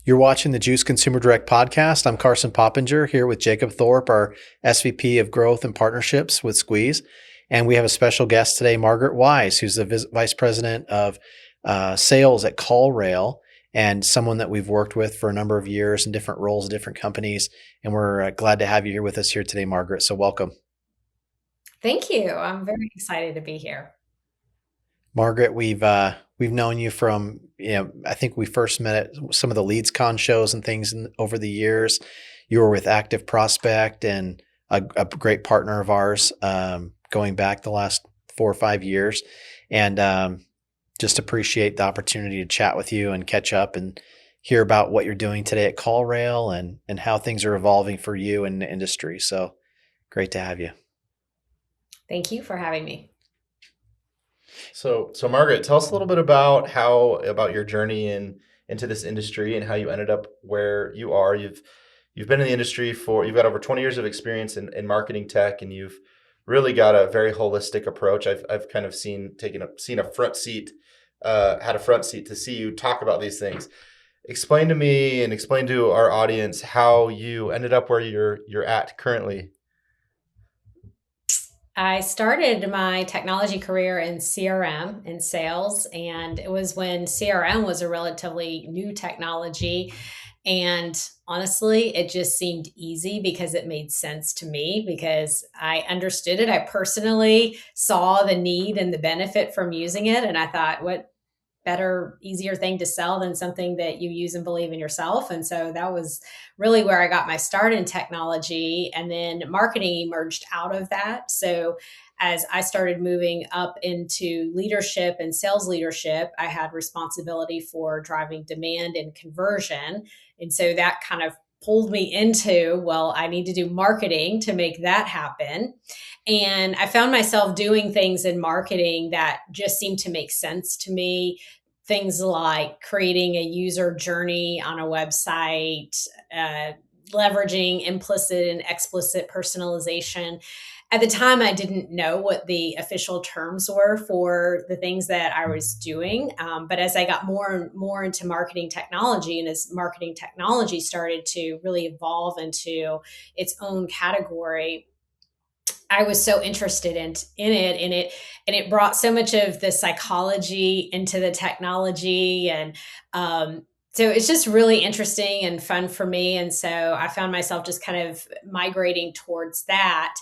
You're watching the Juice Consumer Direct podcast. I'm Carson Poppenger here with Jacob Thorpe, our SVP of Growth and Partnerships with Squeeze. And we have a special guest today, Margaret Wise, who's the Vice President of Sales at CallRail and someone that we've worked with for a number of years in different roles, different companies. And we're glad to have you here with us here today, Margaret. So welcome. Thank you. I'm very excited to be here. Margaret, we've known you from, I think we first met at some of the LeadsCon shows and things over the years. You were with Active Prospect and a great partner of ours going back the last 4 or 5 years. And just appreciate the opportunity to chat with you and catch up and hear about what you're doing today at CallRail and how things are evolving for you in the industry. So great to have you. Thank you for having me. So Margaret, tell us a little bit about your journey into this industry and how you ended up where you are. You've been in the industry you've got over 20 years of experience in marketing tech, and you've really got a very holistic approach. I've kind of had a front seat to see you talk about these things. Explain to me and explain to our audience how you ended up where you're at currently. I started my technology career in CRM in sales, and it was when CRM was a relatively new technology. And honestly, it just seemed easy because it made sense to me because I understood it. I personally saw the need and the benefit from using it. And I thought, what better, easier thing to sell than something that you use and believe in yourself. And so that was really where I got my start in technology. And then marketing emerged out of that. So as I started moving up into leadership and sales leadership, I had responsibility for driving demand and conversion. And so that kind of pulled me into, well, I need to do marketing to make that happen. And I found myself doing things in marketing that just seemed to make sense to me. Things like creating a user journey on a website, leveraging implicit and explicit personalization. At the time, I didn't know what the official terms were for the things that I was doing. But as I got more and more into marketing technology, and as marketing technology started to really evolve into its own category, I was so interested in it, and it brought so much of the psychology into the technology, and so it's just really interesting and fun for me. And so I found myself just kind of migrating towards that.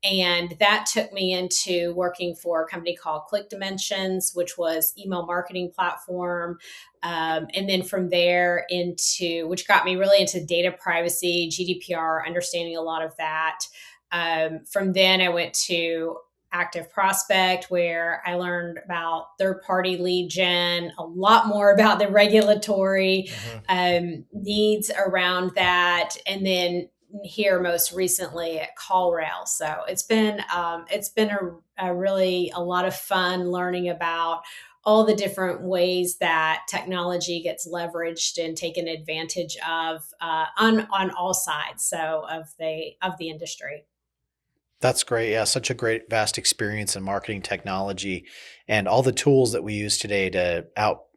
And that took me into working for a company called ClickDimensions, which was email marketing platform. And then from there which got me really into data privacy, GDPR, understanding a lot of that. From then I went to Active Prospect, where I learned about third-party lead gen, a lot more about the regulatory needs around that, and then here most recently at CallRail. So it's been a lot of fun learning about all the different ways that technology gets leveraged and taken advantage of on all sides of the industry. That's great. Yeah, such a great, vast experience in marketing technology and all the tools that we use today to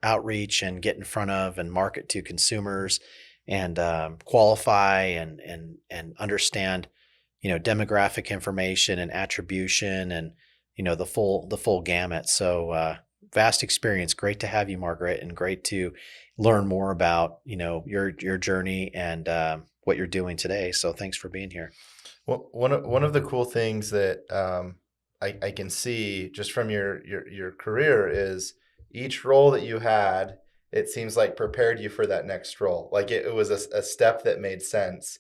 outreach and get in front of and market to consumers and qualify and understand, demographic information and attribution and the full gamut. So vast experience. Great to have you, Margaret, and great to learn more about your journey and what you're doing today. So thanks for being here. Well, one of the cool things that I can see just from your career is each role that you had, it seems like prepared you for that next role. Like it was a step that made sense.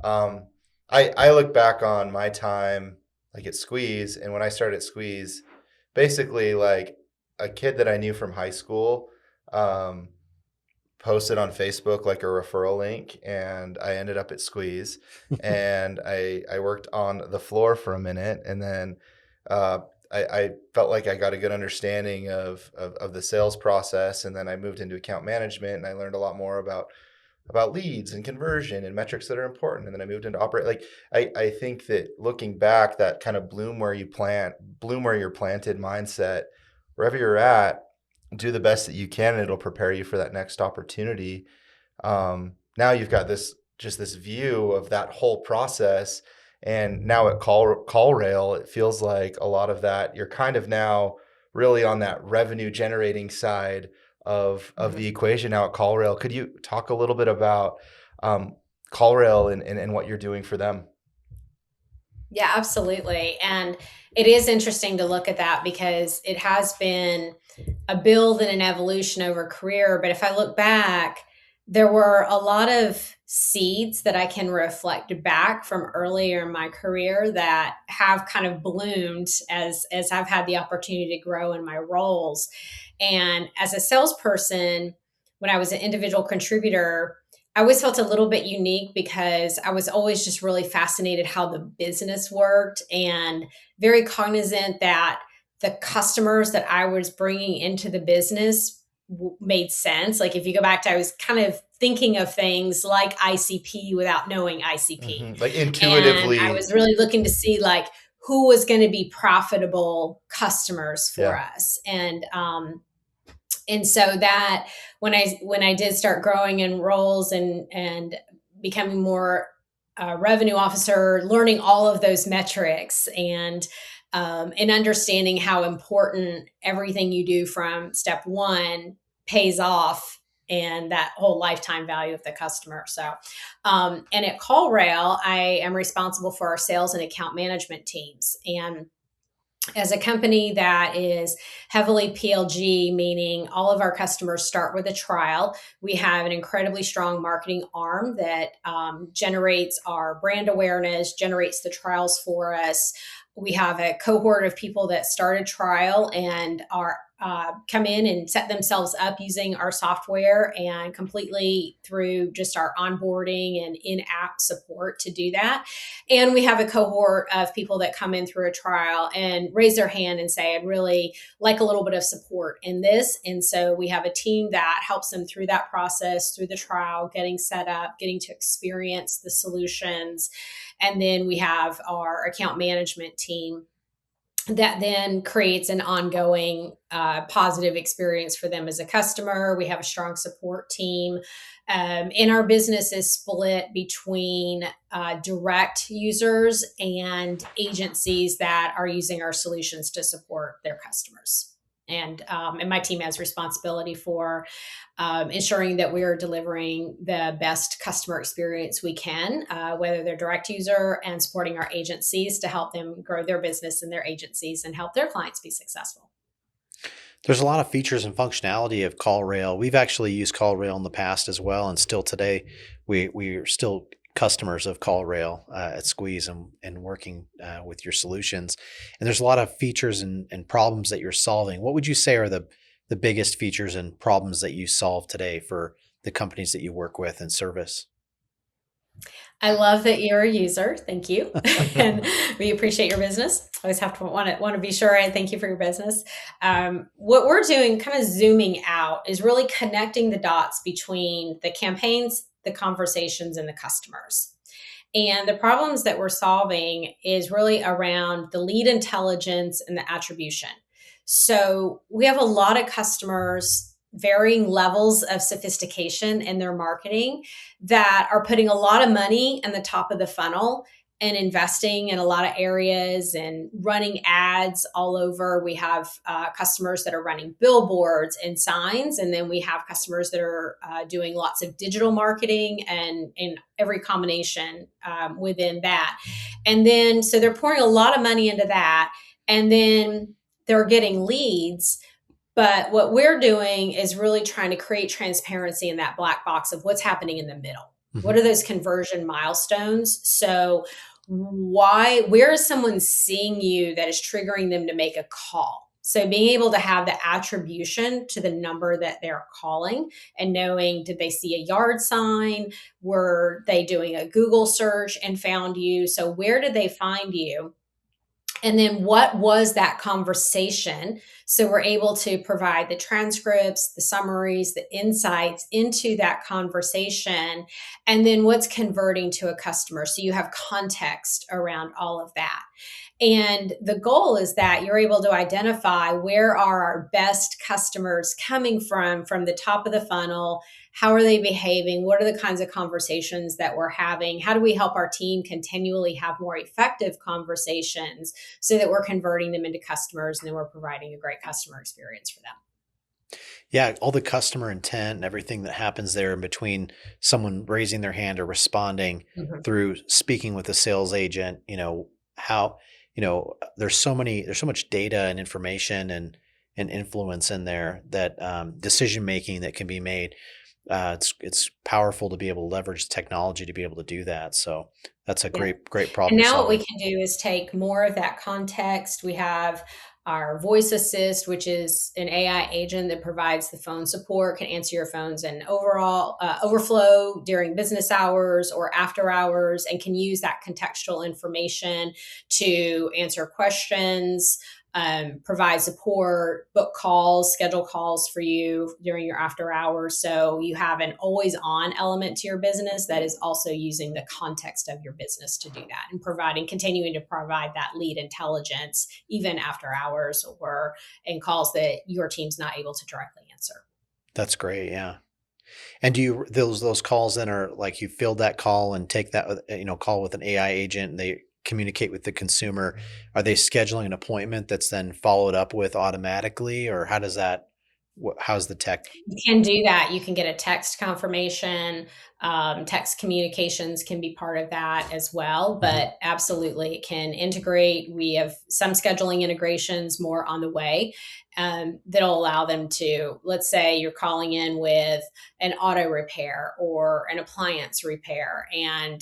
I look back on my time like at Squeeze, and when I started at Squeeze, basically like a kid that I knew from high school posted on Facebook like a referral link, and I ended up at Squeeze and I worked on the floor for a minute, and then I felt like I got a good understanding of the sales process, and then I moved into account management, and I learned a lot more about leads and conversion and metrics that are important. And then I moved into operate. Like I think that looking back, that kind of bloom where you're planted mindset, wherever you're at, do the best that you can, and it'll prepare you for that next opportunity. Now you've got this view of that whole process. And now at CallRail, it feels like a lot of that, you're kind of now really on that revenue generating side of the equation now at CallRail. Could you talk a little bit about CallRail and what you're doing for them? Yeah, absolutely. And it is interesting to look at that because it has been a build and an evolution over career. But if I look back, there were a lot of seeds that I can reflect back from earlier in my career that have kind of bloomed as I've had the opportunity to grow in my roles. And as a salesperson, when I was an individual contributor, I always felt a little bit unique because I was always just really fascinated how the business worked and very cognizant that the customers that I was bringing into the business made sense. Like if you go back to, I was kind of thinking of things like ICP without knowing ICP. Like And I intuitively. was really looking to see like who was going to be profitable customers for Yeah. us. And so that when I did start growing in roles and becoming more revenue officer, learning all of those metrics and understanding how important everything you do from step one pays off and that whole lifetime value of the customer. So, and at CallRail, I am responsible for our sales and account management teams. And as a company that is heavily PLG, meaning all of our customers start with a trial, we have an incredibly strong marketing arm that generates our brand awareness, generates the trials for us. We have a cohort of people that start a trial and are come in and set themselves up using our software and completely through just our onboarding and in-app support to do that. And we have a cohort of people that come in through a trial and raise their hand and say, I'd really like a little bit of support in this. And so we have a team that helps them through that process, through the trial, getting set up, getting to experience the solutions. And then we have our account management team that then creates an ongoing positive experience for them as a customer. We have a strong support team. And our business is split between direct users and agencies that are using our solutions to support their customers. And my team has responsibility for ensuring that we are delivering the best customer experience we can, whether they're direct user, and supporting our agencies to help them grow their business and their agencies and help their clients be successful. There's a lot of features and functionality of CallRail. We've actually used CallRail in the past as well, and still today, we are still customers of CallRail at Squeeze and working with your solutions. And there's a lot of features and problems that you're solving. What would you say are the biggest features and problems that you solve today for the companies that you work with and service? I love that you're a user. Thank you. And we appreciate your business. I always have to want to be sure I thank you for your business. What we're doing, kind of zooming out, is really connecting the dots between the campaigns, the conversations, and the customers. And the problems that we're solving is really around the lead intelligence and the attribution. So we have a lot of customers, varying levels of sophistication in their marketing, that are putting a lot of money in the top of the funnel and investing in a lot of areas and running ads all over. We have customers that are running billboards and signs, and then we have customers that are doing lots of digital marketing and in every combination within that. And then, so they're pouring a lot of money into that, and then they're getting leads. But what we're doing is really trying to create transparency in that black box of what's happening in the middle. What Mhm. are those conversion milestones? So where is someone seeing you that is triggering them to make a call? So being able to have the attribution to the number that they're calling and knowing, did they see a yard sign? Were they doing a Google search and found you? So where did they find you? And then what was that conversation? So we're able to provide the transcripts, the summaries, the insights into that conversation, and then what's converting to a customer. So you have context around all of that. And the goal is that you're able to identify where are our best customers coming from the top of the funnel. How are they behaving? What are the kinds of conversations that we're having? How do we help our team continually have more effective conversations so that we're converting them into customers and then we're providing a great customer experience for them? Yeah, all the customer intent and everything that happens there in between someone raising their hand or responding Mhm. through speaking with a sales agent, how, there's so much data and information and influence in there that decision making that can be made. It's powerful to be able to leverage technology to be able to do that. So that's a Yeah. great And problem you're now what we solving. can do is take more of that context. We have our voice assist, which is an AI agent that provides the phone support, can answer your phones and overall overflow during business hours or after hours, and can use that contextual information to answer questions, provide support, book calls, schedule calls for you during your after hours. So you have an always on element to your business that is also using the context of your business to do that and continuing to provide that lead intelligence even after hours or in calls that your team's not able to directly answer. That's great. Yeah. And do you those calls then are like you field that call and take that call with an AI agent and they communicate with the consumer? Are they scheduling an appointment that's then followed up with automatically, or how does that? How's the tech? You can do that. You can get a text confirmation. Text communications can be part of that as well, Mhm. but absolutely it can integrate. We have some scheduling integrations more on the way that'll allow them to, let's say you're calling in with an auto repair or an appliance repair, and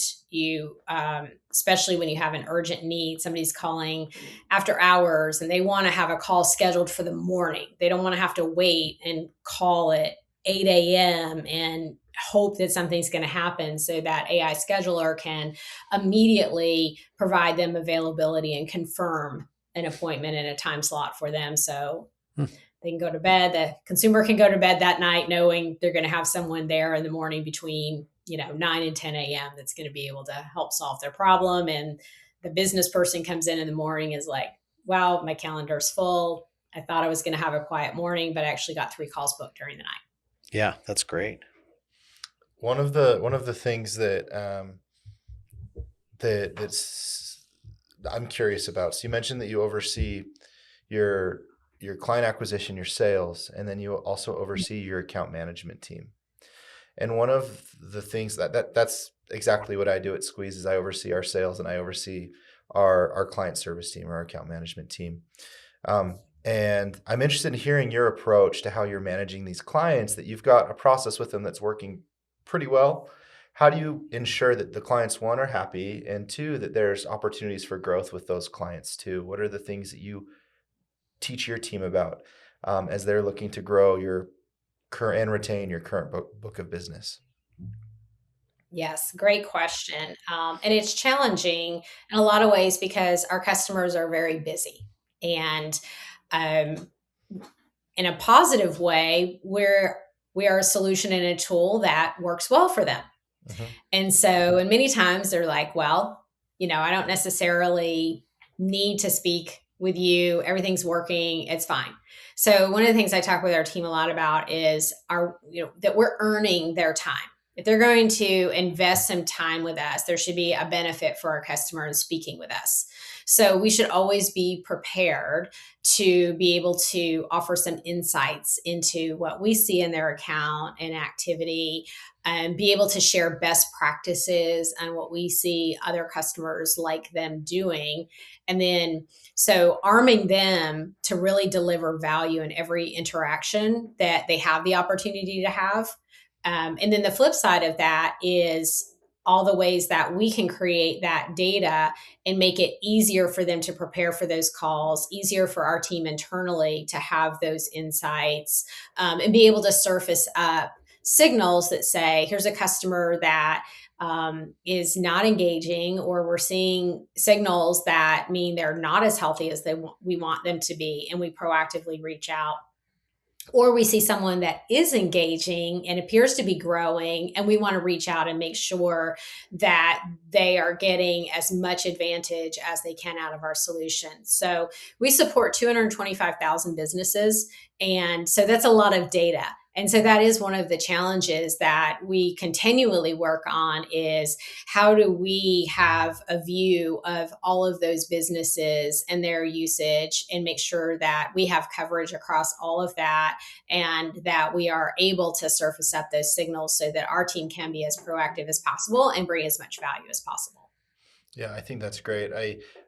especially when you have an urgent need, somebody's calling after hours and they want to have a call scheduled for the morning. They don't want to have to wait and call at 8 a.m. and hope that something's going to happen, so that AI scheduler can immediately provide them availability and confirm an appointment and a time slot for them. So Hmm. they can go to bed. The consumer can go to bed that night knowing they're going to have someone there in the morning between 9 and 10 a.m. that's going to be able to help solve their problem. And the business person comes in the morning is like, wow, my calendar's full. I thought I was going to have a quiet morning, but I actually got 3 calls booked during the night. Yeah, that's great. One of the things that that's I'm curious about. So you mentioned that you oversee your client acquisition, your sales, and then you also oversee your account management team. And one of the things that's exactly what I do at Squeeze is I oversee our sales and I oversee our client service team or our account management team. And I'm interested in hearing your approach to how you're managing these clients, that you've got a process with them that's working pretty well. How do you ensure that the clients, one, are happy, and two, that there's opportunities for growth with those clients too? What are the things that you teach your team about as they're looking to grow your current and retain your current book of business? Yes, great question. And it's challenging in a lot of ways because our customers are very busy. And um, in a positive way, we are a solution and a tool that works well for them. Hmm. And so, and many times they're like, well, I don't necessarily need to speak with you. Everything's working. It's fine. So one of the things I talk with our team a lot about is that we're earning their time. If they're going to invest some time with us, there should be a benefit for our customer in speaking with us. So we should always be prepared to be able to offer some insights into what we see in their account and activity, and be able to share best practices and what we see other customers like them doing. And then, so arming them to really deliver value in every interaction that they have the opportunity to have. And then the flip side of that is all the ways that we can create that data and make it easier for them to prepare for those calls, easier for our team internally to have those insights, and be able to surface up signals that say, here's a customer that is not engaging, or we're seeing signals that mean they're not as healthy as we want them to be. And we proactively reach out or we see someone that is engaging and appears to be growing, and we want to reach out and make sure that they are getting as much advantage as they can out of our solution. So we support 225,000 businesses, and so that's a lot of data. And so that is one of the challenges that we continually work on, is how do we have a view of all of those businesses and their usage, and make sure that we have coverage across all of that, and that we are able to surface up those signals so that our team can be as proactive as possible and bring as much value as possible. Yeah, I think that's great.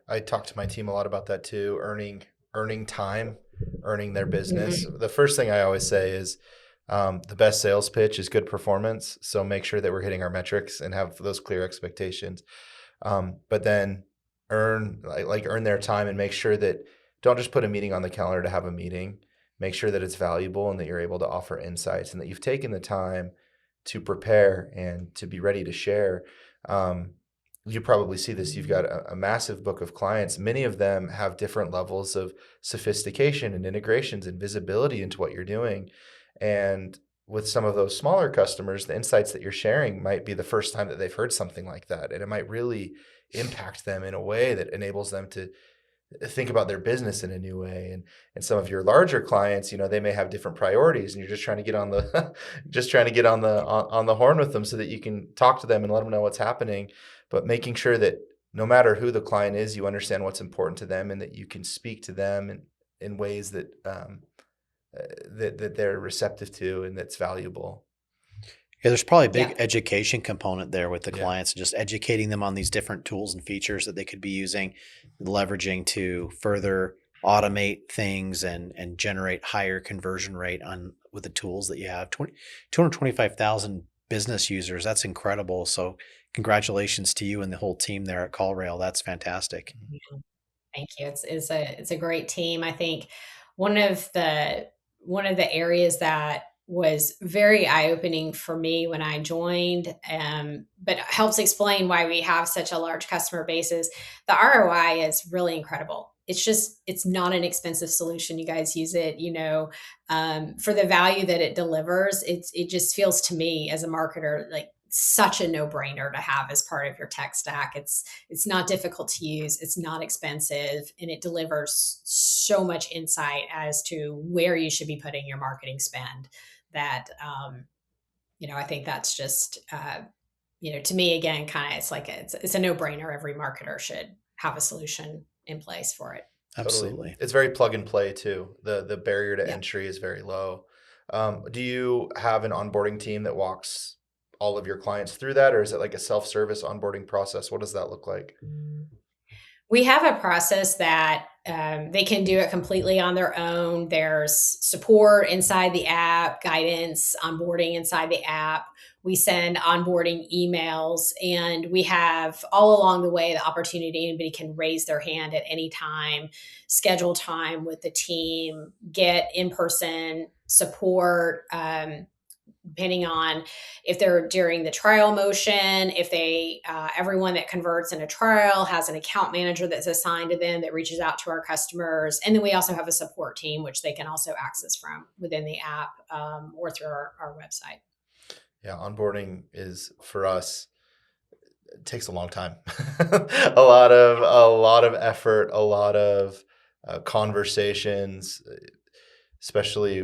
I talk to my team a lot about that too, earning time, earning their business. Mm-hmm. The first thing I always say is the best sales pitch is good performance. So make sure that we're hitting our metrics and have those clear expectations. But then earn their time, and make sure that don't just put a meeting on the calendar to have a meeting. Make sure that it's valuable and that you're able to offer insights and that you've taken the time to prepare and to be ready to share. You probably see this. You've got a massive book of clients. Many of them have different levels of sophistication and integrations and visibility into what you're doing. And with some of those smaller customers, the insights that you're sharing might be the first time that they've heard something like that. And it might really impact them in a way that enables them to think about their business in a new way. And some of your larger clients, they may have different priorities, and you're just trying to get on the just trying to get on the horn with them so that you can talk to them and let them know what's happening. But making sure that no matter who the client is, you understand what's important to them, and that you can speak to them in ways that that they're receptive to and that's valuable. Yeah, there's probably a big Yeah. education component there with the Yeah. clients, just educating them on these different tools and features that they could be using, leveraging to further automate things and generate higher conversion rate on with the tools that you have. 225,000 business users. That's incredible. So congratulations to you and the whole team there at CallRail. That's fantastic. Thank you. It's a great team. I think one of the areas that was very eye opening for me when I joined, but helps explain why we have such a large customer base, is the ROI is really incredible. It's not an expensive solution. You guys use it, for the value that it delivers. It just feels to me as a marketer like such a no-brainer to have as part of your tech stack. It's not difficult to use, it's not expensive, and it delivers so much insight as to where you should be putting your marketing spend, that I think that's just to me, again, kind of, it's a no-brainer. Every marketer should have a solution in place for it. Totally. Absolutely. It's very plug and play too. The barrier to Yeah. entry is very low. Do you have an onboarding team that walks all of your clients through that, or is it like a self-service onboarding process? What does that look like? We have a process that they can do it completely on their own. There's support inside the app, guidance, onboarding inside the app. We send onboarding emails, and we have all along the way the opportunity. Anybody can raise their hand at any time, schedule time with the team, get in-person support, depending on if they're during the trial motion, if they, everyone that converts in a trial has an account manager that's assigned to them that reaches out to our customers. And then we also have a support team, which they can also access from within the app, or through our website. Yeah, onboarding is, for us, it takes a long time. a lot of effort, a lot of conversations, especially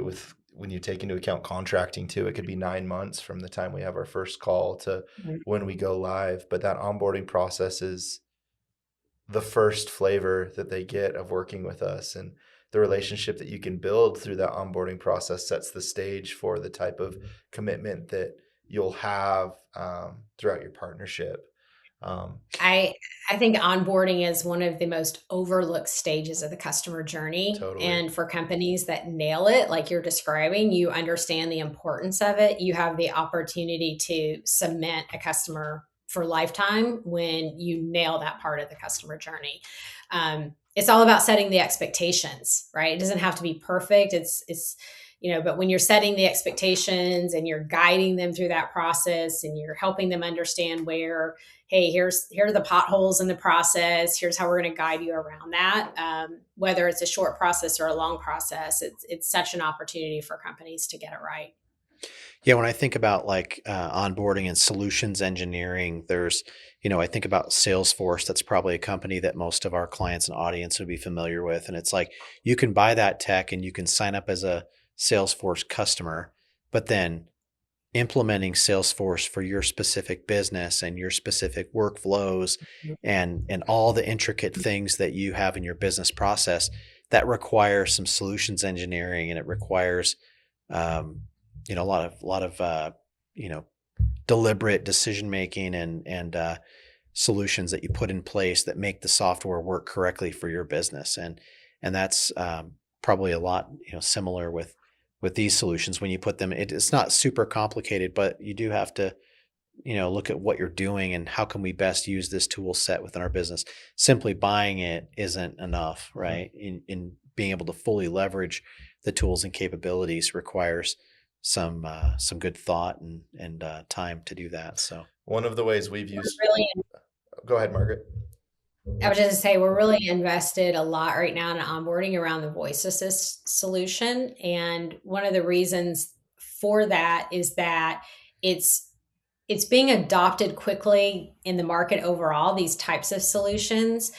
when you take into account contracting too. It could be 9 months from the time we have our first call to when we go live. But that onboarding process is the first flavor that they get of working with us, and the relationship that you can build through that onboarding process sets the stage for the type of commitment that you'll have throughout your partnership. I think onboarding is one of the most overlooked stages of the customer journey. Totally. And for companies that nail it, like you're describing, you understand the importance of it. You have the opportunity to cement a customer for lifetime when you nail that part of the customer journey. It's all about setting the expectations, right? It doesn't have to be perfect. It's but when you're setting the expectations and you're guiding them through that process and you're helping them understand where, hey, here are the potholes in the process. Here's how we're going to guide you around that. Whether it's a short process or a long process, it's such an opportunity for companies to get it right. Yeah, when I think about like onboarding and solutions engineering, there's, I think about Salesforce. That's probably a company that most of our clients and audience would be familiar with. And it's like you can buy that tech and you can sign up as a Salesforce customer, but then implementing Salesforce for your specific business and your specific workflows and all the intricate things that you have in your business process, that requires some solutions engineering, and it requires a lot of deliberate decision making and solutions that you put in place that make the software work correctly for your business. And that's probably a lot similar with these solutions. When you put them, it's not super complicated, but you do have to look at what you're doing and how can we best use this tool set within our business. Simply buying it isn't enough, right? In being able to fully leverage the tools and capabilities requires some good thought and time to do that. So One of the ways we've used. Really, Go ahead, Margaret. I was just to say we're really invested a lot right now in onboarding around the voice assist solution, and one of the reasons for that is that it's being adopted quickly in the market overall, these types of solutions.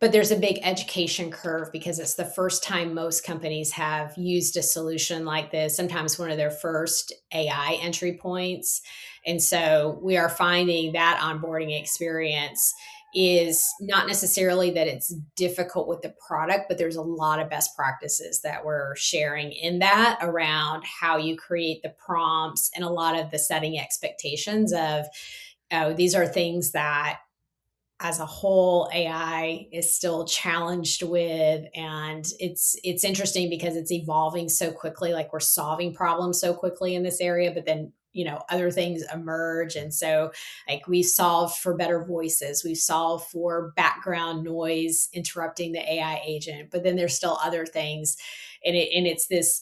But there's a big education curve because it's the first time most companies have used a solution like this, sometimes one of their first AI entry points. And so we are finding that onboarding experience is not necessarily that it's difficult with the product, but there's a lot of best practices that we're sharing in that around how you create the prompts and a lot of the setting expectations of, oh, these are things that as a whole AI is still challenged with. And it's interesting because it's evolving so quickly, like we're solving problems so quickly in this area, but then other things emerge. And so like we solved for better voices, we solved for background noise interrupting the AI agent, but then there's still other things. And it's this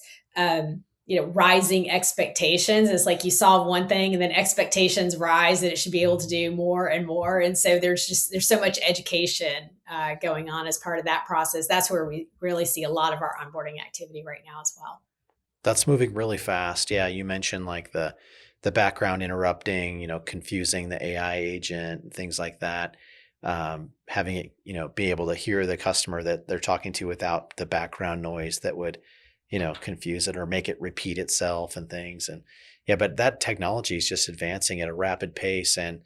rising expectations. It's like you solve one thing and then expectations rise that it should be able to do more and more. And so there's so much education going on as part of that process. That's where we really see a lot of our onboarding activity right now as well. that's moving really fast. Yeah, you mentioned like the background interrupting, confusing the AI agent, things like that. Having it, be able to hear the customer that they're talking to without the background noise that would confuse it or make it repeat itself and things. And yeah, but that technology is just advancing at a rapid pace. And,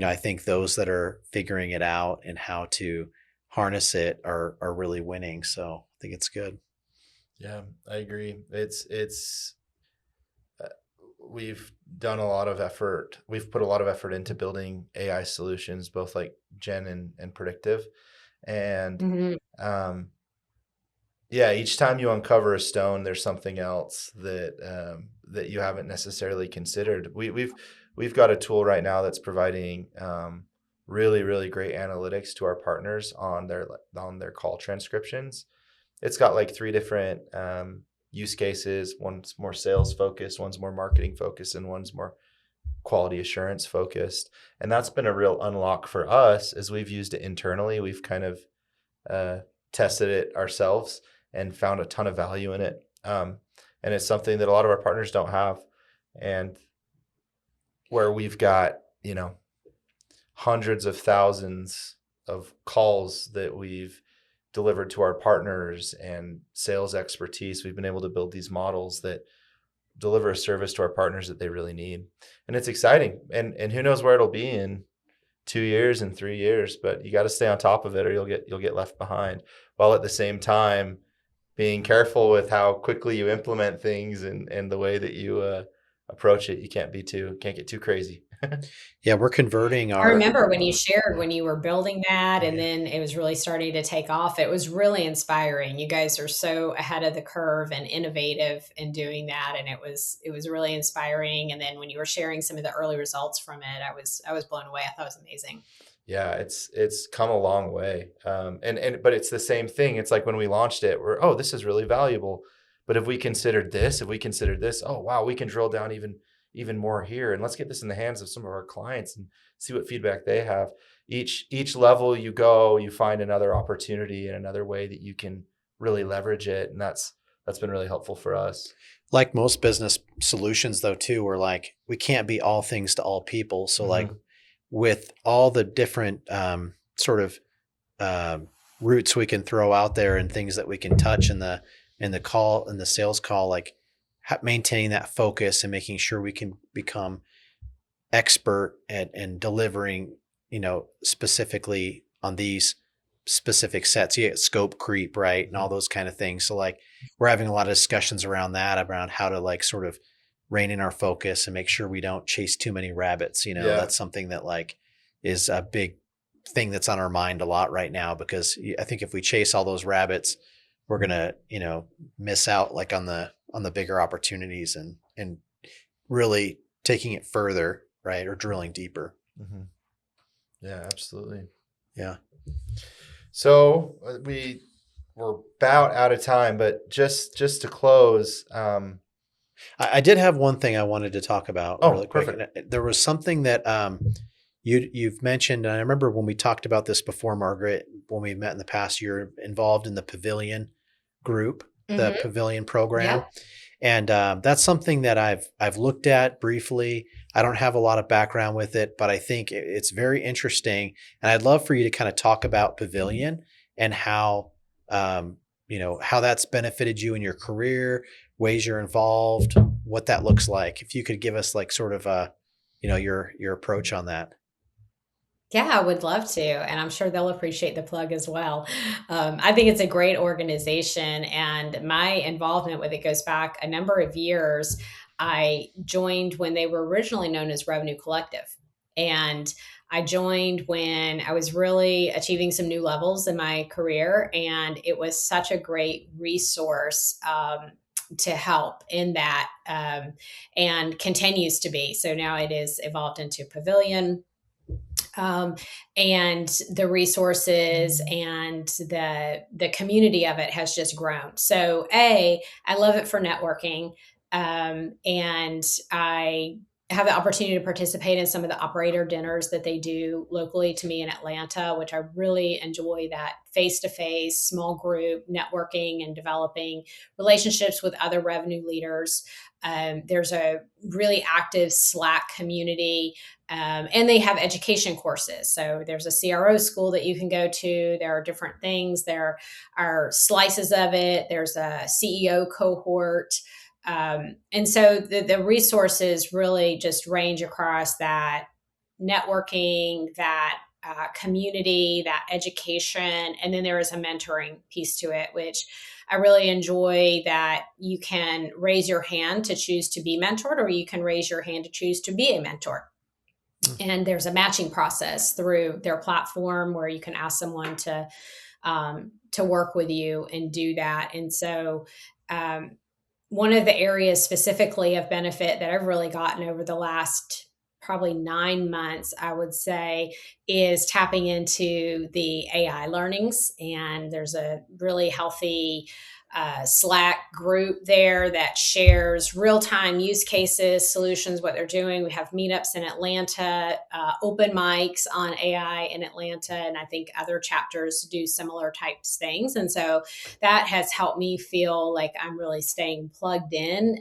I think those that are figuring it out and how to harness it are really winning. So I think it's good. Yeah, I agree. It's we've done a lot of effort. We've put a lot of effort into building AI solutions, both like gen and predictive. And yeah, each time you uncover a stone, there's something else that you haven't necessarily considered. We've got a tool right now that's providing really, really great analytics to our partners on their call transcriptions. It's got like 3 different use cases. One's more sales focused, one's more marketing focused, and one's more quality assurance focused. And that's been a real unlock for us as we've used it internally. We've kind of tested it ourselves and found a ton of value in it. And it's something that a lot of our partners don't have. And where we've got, hundreds of thousands of calls that we've delivered to our partners and sales expertise, we've been able to build these models that deliver a service to our partners that they really need. And it's exciting. And who knows where it'll be in 2 years and 3 years, but you got to stay on top of it or you'll get left behind, while at the same time being careful with how quickly you implement things and the way that you approach it. You can't get too crazy. Yeah, we're converting I our remember when you shared when you were building that oh and yeah. then it was really starting to take off. It was really inspiring. You guys are so ahead of the curve and innovative in doing that. And it was really inspiring. And then when you were sharing some of the early results from it, I was blown away. I thought it was amazing. Yeah, it's come a long way. And but it's the same thing. It's like when we launched it, we're, oh, this is really valuable. But if we considered this, oh wow, we can drill down even more here. And let's get this in the hands of some of our clients and see what feedback they have. Each level you go, you find another opportunity and another way that you can really leverage it. And that's been really helpful for us. Like most business solutions though too, we're like we can't be all things to all people. So like Mhm. with all the different sort of routes we can throw out there and things that we can touch in the sales call, like maintaining that focus and making sure we can become expert at and delivering, specifically on these specific sets. You get scope creep, right, and all Mhm. those kind of things. So like we're having a lot of discussions around that, around how to like sort of rein in our focus and make sure we don't chase too many rabbits. Yeah. That's something that like is a big thing that's on our mind a lot right now because I think if we chase all those rabbits, we're gonna, miss out like on the bigger opportunities and really taking it further, right? Or drilling deeper. Mhm. Yeah, absolutely. Yeah. So we're about out of time, but just to close, I did have one thing I wanted to talk about oh, really quick. perfect. And there was something that you've mentioned, and I remember when we talked about this before, Margaret, when we met in the past, you're involved in the Pavilion group, the Hmm. Pavilion program. Yep. And that's something that I've looked at briefly. I don't have a lot of background with it, but I think it's very interesting. And I'd love for you to kind of talk about Pavilion and how um, how that's benefited you in your career, ways you're involved, what that looks like. If you could give us like sort of your approach on that. Yeah, I would love to. And I'm sure they'll appreciate the plug as well. I think it's a great organization, and my involvement with it goes back a number of years. I joined when they were originally known as Revenue Collective. And I joined when I was really achieving some new levels in my career. And it was such a great resource. To help in that and continues to be. So now it is evolved into Pavilion, um, and the resources and the community of it has just grown. So I love it for networking, and I have the opportunity to participate in some of the operator dinners that they do locally to me in Atlanta, which I really enjoy, that face to face small group networking and developing relationships with other revenue leaders. There's a really active Slack community, and they have education courses. So there's a CRO school that you can go to. There are different things. There are slices of it. There's a CEO cohort. And so the resources really just range across that networking, that community, that education. And then there is a mentoring piece to it, which I really enjoy, that you can raise your hand to choose to be mentored, or you can raise your hand to choose to be a mentor. Hmm. And there's a matching process through their platform where you can ask someone to work with you and do that. And so, um, one of the areas specifically of benefit that I've really gotten over the last probably 9 months, I would say, is tapping into the AI learnings. And there's a really healthy Slack group there that shares real time use cases, solutions, what they're doing. We have meetups in Atlanta, open mics on AI in Atlanta, and I think other chapters do similar types things. And so that has helped me feel like I'm really staying plugged in.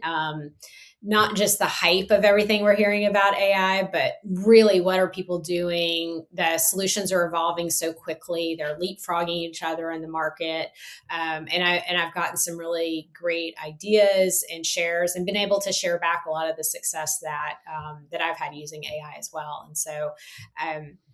Not just the hype of everything we're hearing about AI, but really what are people doing? The solutions are evolving so quickly; they're leapfrogging each other in the market, and I've gotten some really great ideas and shares, and been able to share back a lot of the success that I've had using AI as well. And so,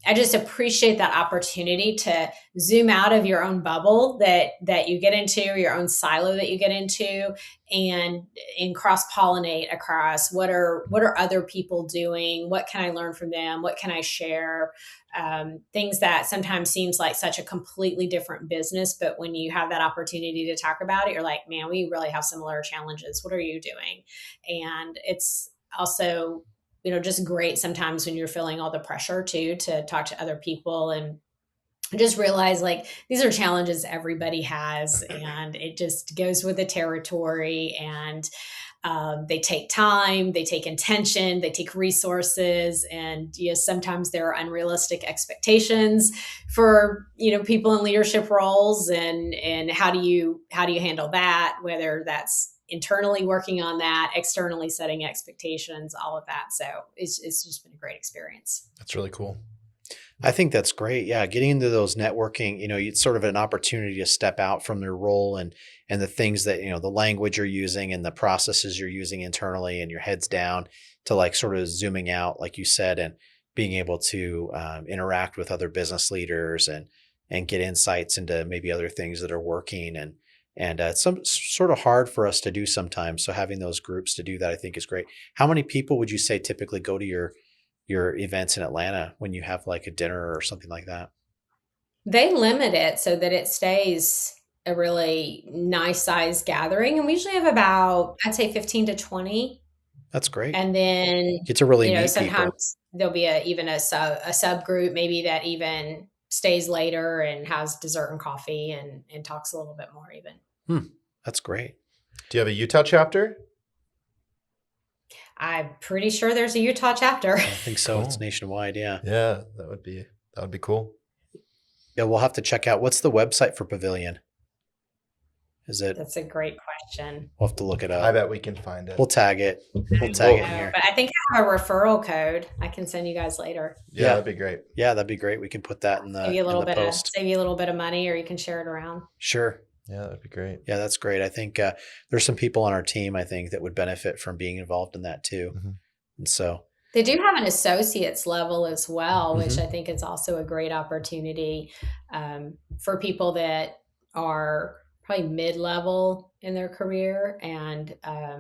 I just appreciate that opportunity to zoom out of your own bubble that you get into, your own silo that you get into, and cross pollinate across what are other people doing? What can I learn from them? What can I share? Things that sometimes seems like such a completely different business, but when you have that opportunity to talk about it, you're like, man, we really have similar challenges. What are you doing? And it's also, just great sometimes when you're feeling all the pressure too, to talk to other people and just realize like these are challenges everybody has, and it just goes with the territory. And they take time, they take intention, they take resources, and yes, sometimes there are unrealistic expectations for people in leadership roles, and how do you handle that? Whether that's internally working on that, externally setting expectations, all of that. So it's just been a great experience. That's really cool. I think that's great. Yeah, getting into those networking, it's sort of an opportunity to step out from their role and the things that, the language you're using and the processes you're using internally, and your head's down to like sort of zooming out, like you said, and being able to interact with other business leaders and get insights into maybe other things that are working, and it's some sort of hard for us to do sometimes. So having those groups to do that, I think, is great. How many people would you say typically go to your events in Atlanta when you have like a dinner or something like that? They limit it so that it stays a really nice size gathering. And we usually have about, I'd say 15 to 20. That's great. And then, Get to really meet sometimes there'll be even a subgroup maybe that even stays later and has dessert and coffee and talks a little bit more even. That's great. Do you have a Utah chapter? I'm pretty sure there's a Utah chapter. I think so. Cool. It's nationwide. Yeah. Yeah, that would be cool. Yeah. We'll have to check out, what's the website for Pavilion? That's a great question. We'll have to look it up. I bet we can find it. We'll tag it. We'll tag it here. But I think I have a referral code I can send you guys later. Yeah, that'd be great. Yeah, that'd be great. We can put that in the, save you a little bit post. save you a little bit of money, or you can share it around. Sure. Yeah, that'd be great. Yeah, that's great. I think there's some people on our team, I think, that would benefit from being involved in that too. Mm-hmm. And so they do have an associates level as well, which I think is also a great opportunity for people that are probably mid-level in their career. And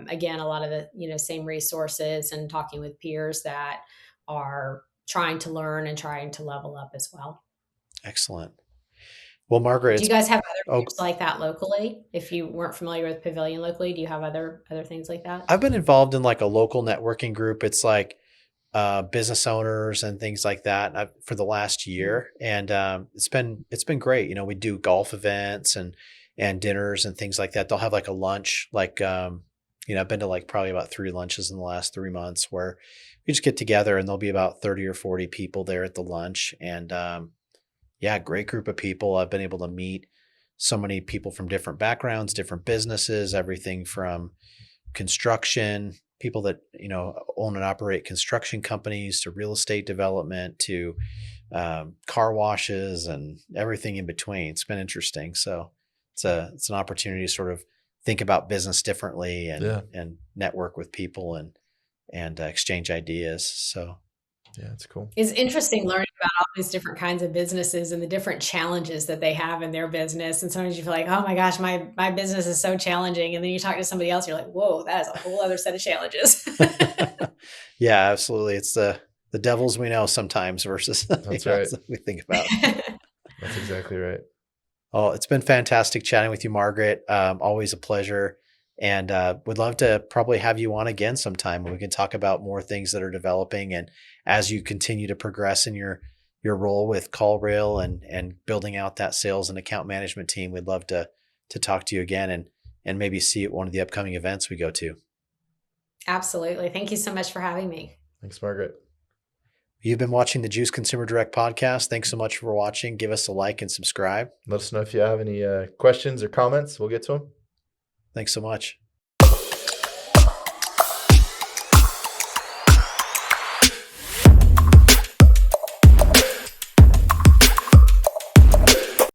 again, a lot of the same resources, and talking with peers that are trying to learn and trying to level up as well. excellent. Well, Margaret, do you guys have other groups like that locally? If you weren't familiar with Pavilion locally, do you have other things like that? I've been involved in like a local networking group. It's like business owners and things like that for the last year, and it's been great. We do golf events and dinners and things like that. They'll have like a lunch, like I've been to like probably about 3 lunches in the last 3 months, where we just get together, and there'll be about 30 or 40 people there at the lunch, and great group of people. I've been able to meet so many people from different backgrounds, different businesses, everything from construction, people that, own and operate construction companies, to real estate development, to car washes, and everything in between. It's been interesting. So it's an opportunity to sort of think about business differently and network with people and exchange ideas. So yeah, it's cool. It's interesting learning about all these different kinds of businesses and the different challenges that they have in their business. And sometimes you feel like, oh my gosh, my business is so challenging. And then you talk to somebody else, you're like, whoa, that is a whole other set of challenges. Yeah, absolutely. It's the devils we know sometimes versus That's right. we think about. That's exactly right. Oh, it's been fantastic chatting with you, Margaret. Always a pleasure. And would love to probably have you on again sometime when we can talk about more things that are developing. And as you continue to progress in your role with CallRail and building out that sales and account management team, we'd love to talk to you again and maybe see you at one of the upcoming events we go to. Absolutely. Thank you so much for having me. Thanks, Margaret. You've been watching the Juice Consumer Direct podcast. Thanks so much for watching. Give us a like and subscribe. Let us know if you have any questions or comments. We'll get to them. Thanks so much.